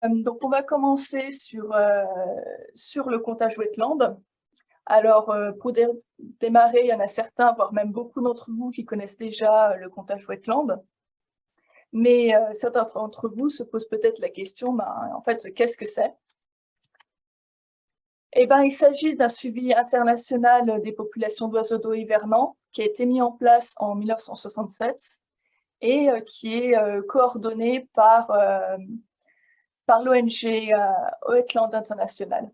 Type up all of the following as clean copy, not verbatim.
Donc, on va commencer sur le comptage wetland. Alors, pour démarrer, il y en a certains, voire même beaucoup d'entre vous qui connaissent déjà le comptage wetland. Mais certains d'entre vous se posent peut-être la question, en fait, qu'est-ce que c'est? Eh bien, il s'agit d'un suivi international des populations d'oiseaux d'eau hivernants qui a été mis en place en 1967 et qui est coordonné par l'ONG Wetland International.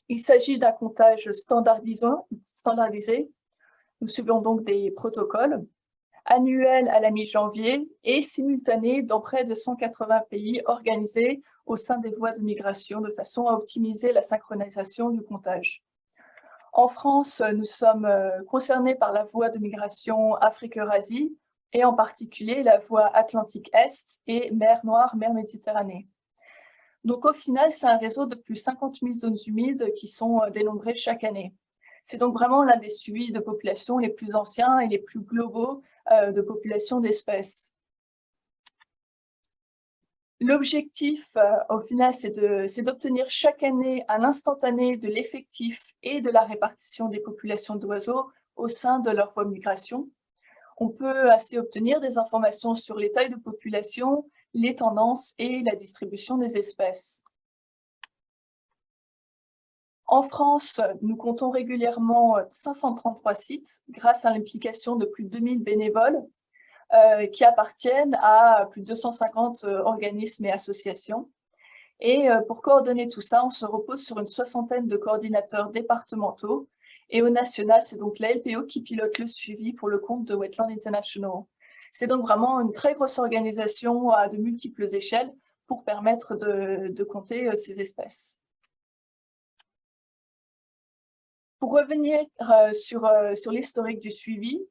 Il s'agit d'un comptage standardisé. Nous suivons donc des protocoles annuels à la mi-janvier et simultanés dans près de 180 pays organisés au sein des voies de migration de façon à optimiser la synchronisation du comptage. En France, nous sommes concernés par la voie de migration Afrique-Eurasie et en particulier la voie Atlantique-Est et mer Noire, mer Méditerranée. Donc au final, c'est un réseau de plus de 50 000 zones humides qui sont dénombrées chaque année. C'est donc vraiment l'un des suivis de population les plus anciens et les plus globaux de population d'espèces. L'objectif, au final, c'est d'obtenir chaque année un instantané de l'effectif et de la répartition des populations d'oiseaux au sein de leur voie de migration. On peut ainsi obtenir des informations sur les tailles de population, les tendances et la distribution des espèces. En France, nous comptons régulièrement 533 sites grâce à l'implication de plus de 2000 bénévoles qui appartiennent à plus de 250 organismes et associations. Et pour coordonner tout ça, on se repose sur une soixantaine de coordinateurs départementaux. Et au national, c'est donc la LPO qui pilote le suivi pour le compte de Wetland International. C'est donc vraiment une très grosse organisation à de multiples échelles pour permettre de compter ces espèces. Pour revenir sur l'historique du suivi,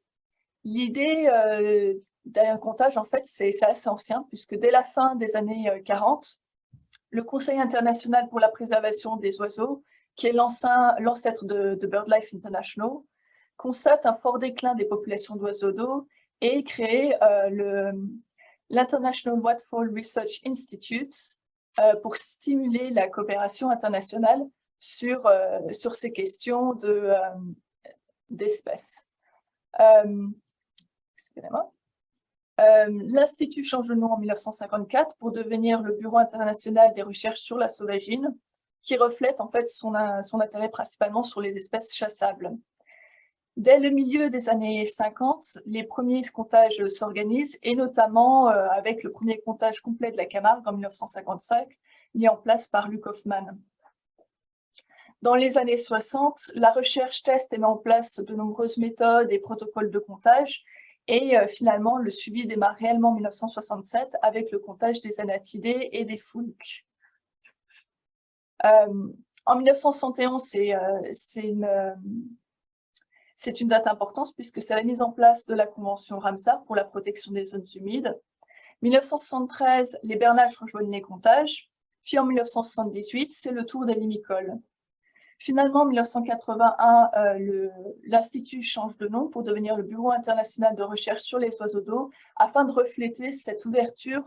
l'idée d'un comptage, en fait, c'est assez ancien, puisque dès la fin des années 40, le Conseil international pour la préservation des oiseaux, qui est l'ancêtre de BirdLife International, constate un fort déclin des populations d'oiseaux d'eau et crée l'International Wildfowl Research Institute pour stimuler la coopération internationale sur ces questions d'espèces. Excusez-moi. L'Institut change de nom en 1954 pour devenir le Bureau international des recherches sur la sauvagine, qui reflète en fait son intérêt principalement sur les espèces chassables. Dès le milieu des années 50, les premiers comptages s'organisent, et notamment avec le premier comptage complet de la Camargue en 1955, mis en place par Luc Hoffman. Dans les années 60, la recherche teste et met en place de nombreuses méthodes et protocoles de comptage, et finalement, le suivi démarre réellement en 1967 avec le comptage des anatidés et des foulques. En 1971, c'est une date importante puisque c'est la mise en place de la Convention Ramsar pour la protection des zones humides. 1973, les bernaches rejoignent les comptages. Puis en 1978, c'est le tour des limicoles. Finalement, en 1981, l'Institut change de nom pour devenir le Bureau international de recherche sur les oiseaux d'eau afin de refléter cette ouverture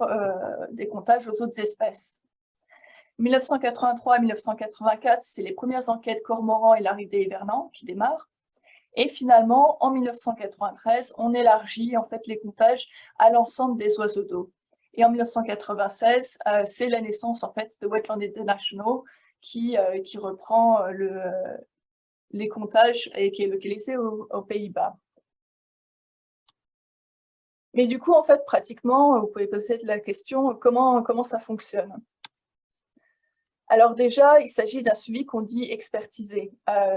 des comptages aux autres espèces. 1983 et 1984, c'est les premières enquêtes cormorans et laridés hivernants qui démarrent. Et finalement, en 1993, on élargit en fait les comptages à l'ensemble des oiseaux d'eau. Et en 1996, c'est la naissance en fait de Wetland International qui reprend les comptages et qui est localisé aux Pays-Bas. Mais du coup, en fait, pratiquement, vous pouvez poser la question comment ça fonctionne. Alors déjà, il s'agit d'un suivi qu'on dit expertisé.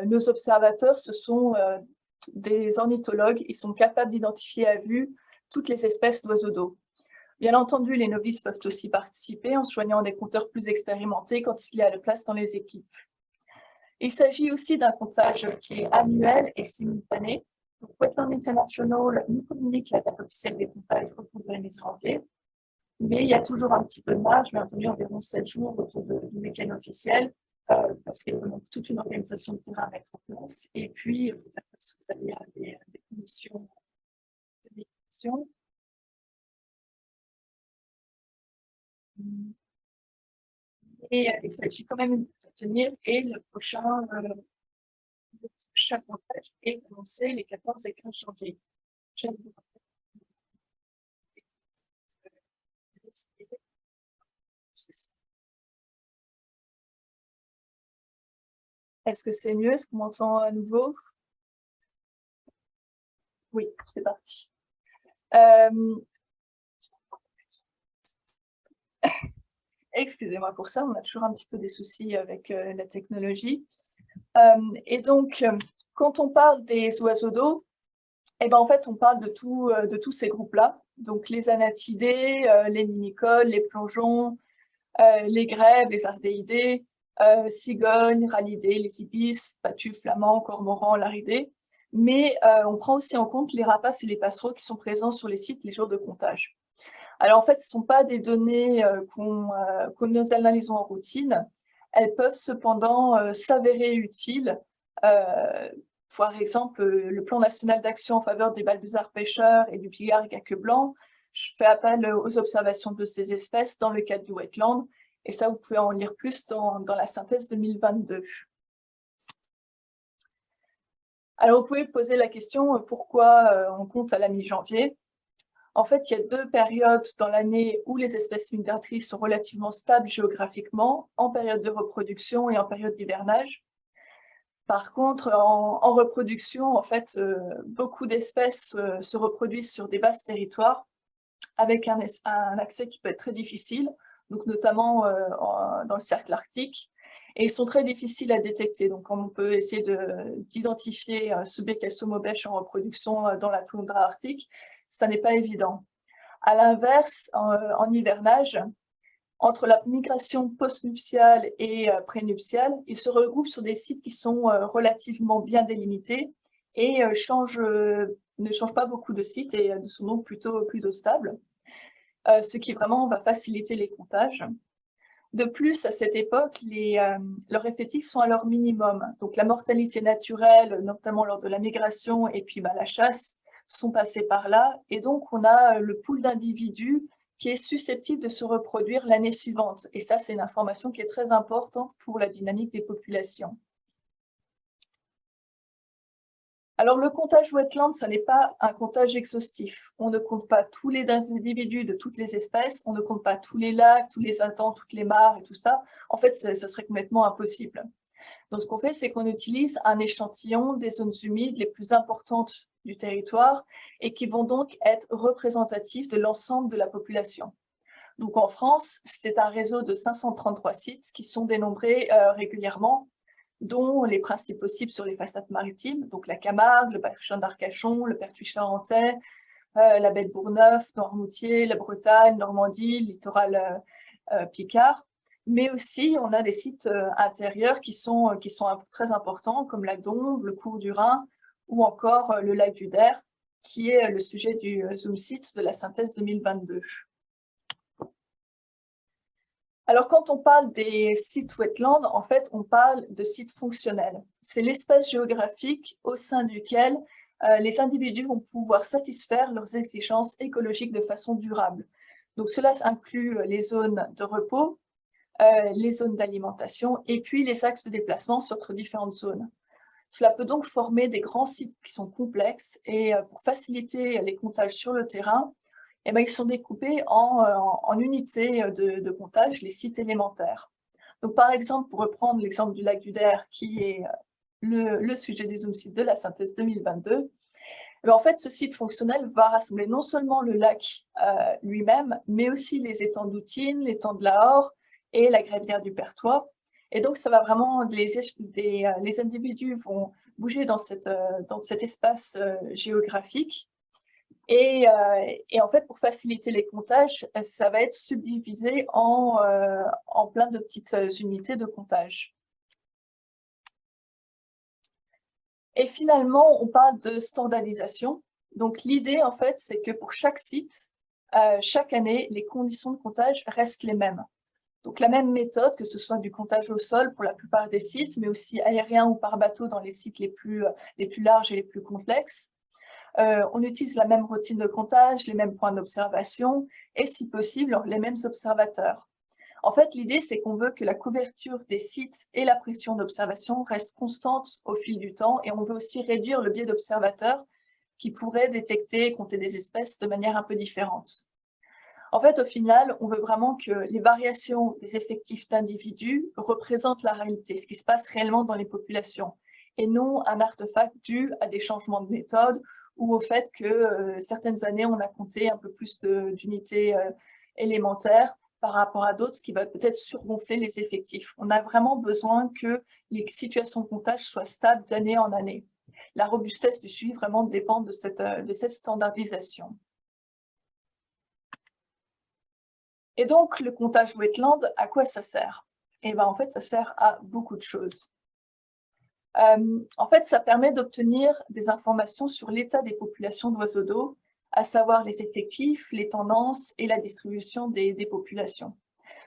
Nos observateurs, ce sont des ornithologues, ils sont capables d'identifier à vue toutes les espèces d'oiseaux d'eau. Bien entendu, les novices peuvent aussi participer en se joignant à des compteurs plus expérimentés quand il y a de place dans les équipes. Il s'agit aussi d'un comptage qui est annuel et simultané. Wetland International nous communique la date officielle des comptages au cours de l'année janvier, mais il y a toujours un petit peu de marge, mais environ 7 jours autour du week-end officiel, parce qu'il y a toute une organisation de terrain à mettre en place. Et puis, vous avez des commissions de migration. Et il s'agit quand même de tenir, et le prochain comptage est commencé les 14 et 15 janvier. Est-ce que c'est mieux? Est-ce qu'on m'entend à nouveau? Oui, c'est parti. Excusez-moi pour ça, on a toujours un petit peu des soucis avec la technologie. Et donc, quand on parle des oiseaux d'eau, eh ben, en fait, on parle de tous ces groupes-là. Donc, les anatidés, les minicoles, les plongeons, les grèbes, les ardéidés, cigognes, ralidés, les ibis, patus, flamands, cormorans, laridés. Mais on prend aussi en compte les rapaces et les passereaux qui sont présents sur les sites les jours de comptage. Alors en fait, ce ne sont pas des données que nous analysons en routine. Elles peuvent cependant s'avérer utiles. Par exemple, le plan national d'action en faveur des balbuzards pêcheurs et du pigargue à queue blanc, je fais appel aux observations de ces espèces dans le cadre du wetland. Et ça, vous pouvez en lire plus dans la synthèse 2022. Alors, vous pouvez poser la question, pourquoi on compte à la mi-janvier? En fait, il y a deux périodes dans l'année où les espèces migratrices sont relativement stables géographiquement, en période de reproduction et en période d'hivernage. Par contre, en reproduction, en fait, beaucoup d'espèces se reproduisent sur des vastes territoires avec un accès qui peut être très difficile, donc notamment dans le cercle arctique, et ils sont très difficiles à détecter. Donc, on peut essayer d'identifier ce Beccles-Somobèche en reproduction dans la toundra arctique, ça n'est pas évident. À l'inverse, en hivernage, entre la migration post-nuptiale et prénuptiale, ils se regroupent sur des sites qui sont relativement bien délimités et ne changent pas beaucoup de sites et sont donc plutôt stables, ce qui vraiment va faciliter les comptages. De plus, à cette époque, leurs effectifs sont à leur minimum. Donc la mortalité naturelle, notamment lors de la migration et puis la chasse, sont passés par là. Et donc, on a le pool d'individus qui est susceptible de se reproduire l'année suivante. Et ça, c'est une information qui est très importante pour la dynamique des populations. Alors, le comptage wetland, ça n'est pas un comptage exhaustif. On ne compte pas tous les individus de toutes les espèces, on ne compte pas tous les lacs, tous les étangs, toutes les mares et tout ça. En fait, ça serait complètement impossible. Donc, ce qu'on fait, c'est qu'on utilise un échantillon des zones humides les plus importantes du territoire et qui vont donc être représentatifs de l'ensemble de la population. Donc, en France, c'est un réseau de 533 sites qui sont dénombrés régulièrement, dont les principaux cibles sur les façades maritimes, donc la Camargue, le bassin d'Arcachon, le Pertuis charentais, la baie de Bourgneuf, Noirmoutier, la Bretagne, Normandie, le littoral Picard. Mais aussi, on a des sites intérieurs qui sont très importants, comme la Dombe, le cours du Rhin, ou encore le lac du Der, qui est le sujet du Zoom Site de la synthèse 2022. Alors, quand on parle des sites wetlands, en fait, on parle de sites fonctionnels. C'est l'espace géographique au sein duquel les individus vont pouvoir satisfaire leurs exigences écologiques de façon durable. Donc, cela inclut les zones de repos, les zones d'alimentation et puis les axes de déplacement entre différentes zones. Cela peut donc former des grands sites qui sont complexes et pour faciliter les comptages sur le terrain, ils sont découpés en unités de comptage, les sites élémentaires. Donc, par exemple, pour reprendre l'exemple du lac du Der, qui est le sujet du Zoom Site de la synthèse 2022, en fait, ce site fonctionnel va rassembler non seulement le lac lui-même, mais aussi les étangs d'Outine, l'étang de la Hore et la Grévière du Pertois. Et donc, ça va vraiment, les individus vont bouger dans cet espace géographique. Et en fait, pour faciliter les comptages, ça va être subdivisé en plein de petites unités de comptage. Et finalement, on parle de standardisation. Donc, l'idée, en fait, c'est que pour chaque site, chaque année, les conditions de comptage restent les mêmes. Donc, la même méthode, que ce soit du comptage au sol pour la plupart des sites, mais aussi aérien ou par bateau dans les sites les plus larges et les plus complexes. On utilise la même routine de comptage, les mêmes points d'observation et, si possible, les mêmes observateurs. En fait, l'idée, c'est qu'on veut que la couverture des sites et la pression d'observation restent constantes au fil du temps, et on veut aussi réduire le biais d'observateurs qui pourraient détecter et compter des espèces de manière un peu différente. En fait, au final, on veut vraiment que les variations des effectifs d'individus représentent la réalité, ce qui se passe réellement dans les populations, et non un artefact dû à des changements de méthode ou au fait que certaines années, on a compté un peu plus d'unités élémentaires par rapport à d'autres, ce qui va peut-être surgonfler les effectifs. On a vraiment besoin que les situations de comptage soient stables d'année en année. La robustesse du suivi vraiment dépend de cette standardisation. Et donc, le comptage wetland, à quoi ça sert? Eh bien, en fait, ça sert à beaucoup de choses. En fait, ça permet d'obtenir des informations sur l'état des populations d'oiseaux d'eau, à savoir les effectifs, les tendances et la distribution des populations.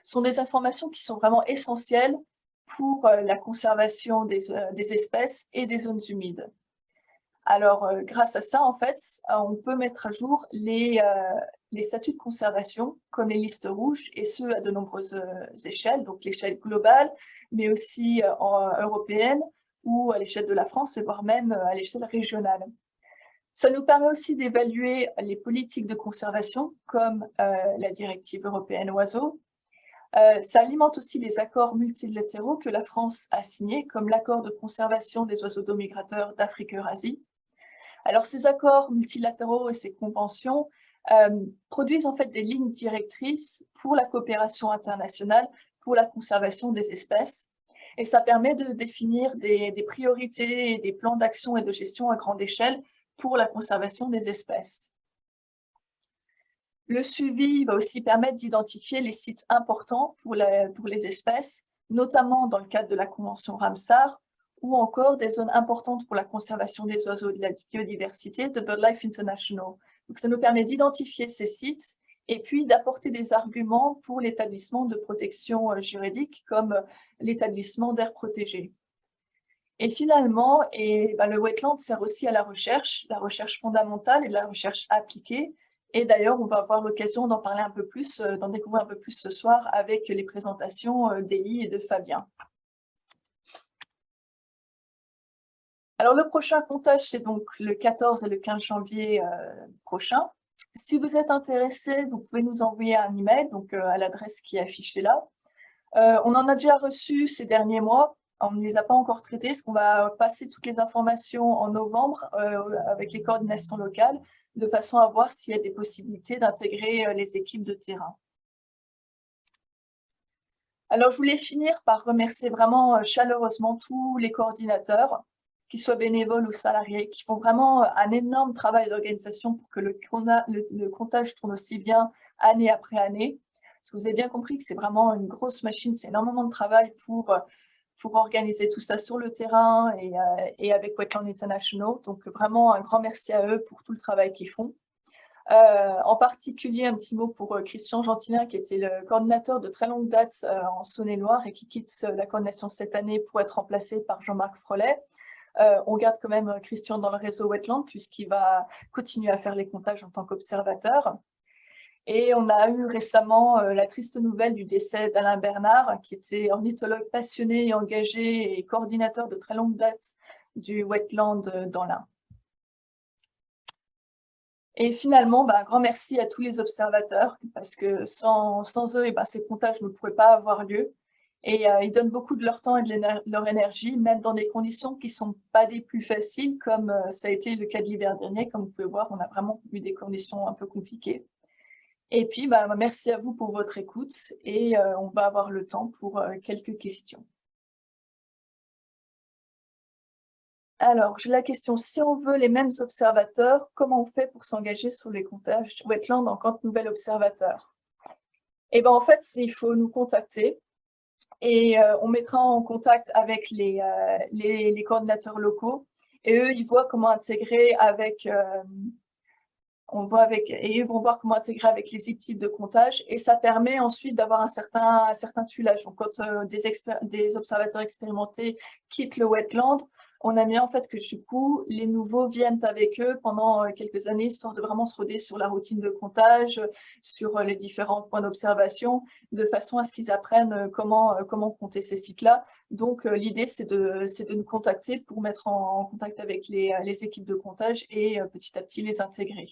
Ce sont des informations qui sont vraiment essentielles pour la conservation des espèces et des zones humides. Alors, grâce à ça, en fait, on peut mettre à jour les statuts de conservation, comme les listes rouges, et ce, à de nombreuses échelles, donc l'échelle globale, mais aussi européenne, ou à l'échelle de la France, voire même à l'échelle régionale. Ça nous permet aussi d'évaluer les politiques de conservation, comme la directive européenne oiseaux. Ça alimente aussi les accords multilatéraux que la France a signés, comme l'accord de conservation des oiseaux d'eau migrateurs d'Afrique-Eurasie. Alors, ces accords multilatéraux et ces conventions produisent en fait des lignes directrices pour la coopération internationale pour la conservation des espèces. Et ça permet de définir des priorités et des plans d'action et de gestion à grande échelle pour la conservation des espèces. Le suivi va aussi permettre d'identifier les sites importants pour les espèces, notamment dans le cadre de la Convention Ramsar, ou encore des zones importantes pour la conservation des oiseaux et de la biodiversité de BirdLife International. Donc, ça nous permet d'identifier ces sites et puis d'apporter des arguments pour l'établissement de protection juridique, comme l'établissement d'aires protégées. Et finalement, le wetland sert aussi à la recherche fondamentale et de la recherche appliquée. Et d'ailleurs, on va avoir l'occasion d'en parler un peu plus, d'en découvrir un peu plus ce soir avec les présentations d'Élie et de Fabien. Alors, le prochain comptage, c'est donc le 14 et le 15 janvier prochain. Si vous êtes intéressé, vous pouvez nous envoyer un email, donc à l'adresse qui est affichée là. On en a déjà reçu ces derniers mois. On ne les a pas encore traités, parce qu'on va passer toutes les informations en novembre avec les coordinations locales, de façon à voir s'il y a des possibilités d'intégrer les équipes de terrain. Alors, je voulais finir par remercier vraiment chaleureusement tous les coordinateurs, qu'ils soient bénévoles ou salariés, qui font vraiment un énorme travail d'organisation pour que le comptage tourne aussi bien année après année. Parce que vous avez bien compris que c'est vraiment une grosse machine, c'est énormément de travail pour organiser tout ça sur le terrain et avec Wetland International. Donc vraiment un grand merci à eux pour tout le travail qu'ils font. En particulier, un petit mot pour Christian Gentilin, qui était le coordinateur de très longue date en Saône-et-Loire et qui quitte la coordination cette année pour être remplacé par Jean-Marc Frolet. On garde quand même Christian dans le réseau Wetland puisqu'il va continuer à faire les comptages en tant qu'observateur. Et on a eu récemment la triste nouvelle du décès d'Alain Bernard, qui était ornithologue passionné et engagé et coordinateur de très longue date du wetland dans l'Ain. Et finalement, un grand merci à tous les observateurs, parce que sans eux, ces comptages ne pourraient pas avoir lieu. Et ils donnent beaucoup de leur temps et de leur énergie, même dans des conditions qui ne sont pas des plus faciles, comme ça a été le cas de l'hiver dernier. Comme vous pouvez voir, on a vraiment eu des conditions un peu compliquées. Et puis, merci à vous pour votre écoute et on va avoir le temps pour quelques questions. Alors, j'ai la question, si on veut les mêmes observateurs, comment on fait pour s'engager sur les comptages wetland en tant que nouvel observateur? Eh bien, en fait, il faut nous contacter et on mettra en contact avec les coordinateurs locaux et eux, ils voient comment intégrer avec... et ils vont voir comment intégrer avec les équipes de comptage et ça permet ensuite d'avoir un certain tuilage. Donc, quand des observateurs expérimentés quittent le wetland, on a mis en fait que du coup, les nouveaux viennent avec eux pendant quelques années, histoire de vraiment se roder sur la routine de comptage, sur les différents points d'observation, de façon à ce qu'ils apprennent comment compter ces sites-là. Donc, l'idée, c'est de nous contacter pour mettre en contact avec les équipes de comptage et petit à petit les intégrer.